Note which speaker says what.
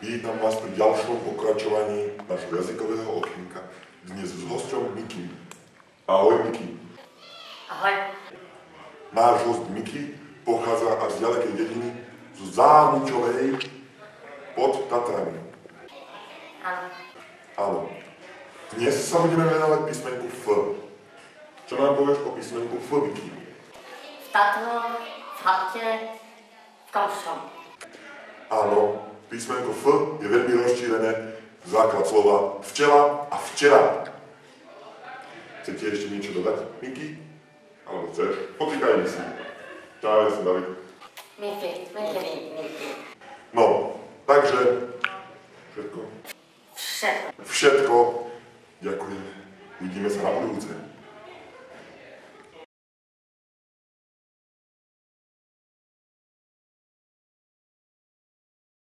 Speaker 1: Vítam vás pri ďalšom pokračovaní našho jazykového okienka. Dnes s hosťom Miky. Ahoj, Miky.
Speaker 2: Ahoj.
Speaker 1: Náš host Miky pochádza až z ďalekej dediny zo Zámučovej pod Tatrami.
Speaker 2: Áno.
Speaker 1: Áno. Dnes sa budeme venovať písmenku F. Čo nám povieš o písmenku F, Miky?
Speaker 2: V Tatroch, v Hate, v Kamšom.
Speaker 1: Áno, písmenko F je veľmi rozšírené, základ slova včela a včera. Chcete ešte niečo dodať, Miky? Alebo chceš? Potýkajme si. Čau, ja som David.
Speaker 2: Miky.
Speaker 1: No, takže všetko.
Speaker 2: Všetko.
Speaker 1: Všetko. Ďakujem. Uvidíme sa na budúce.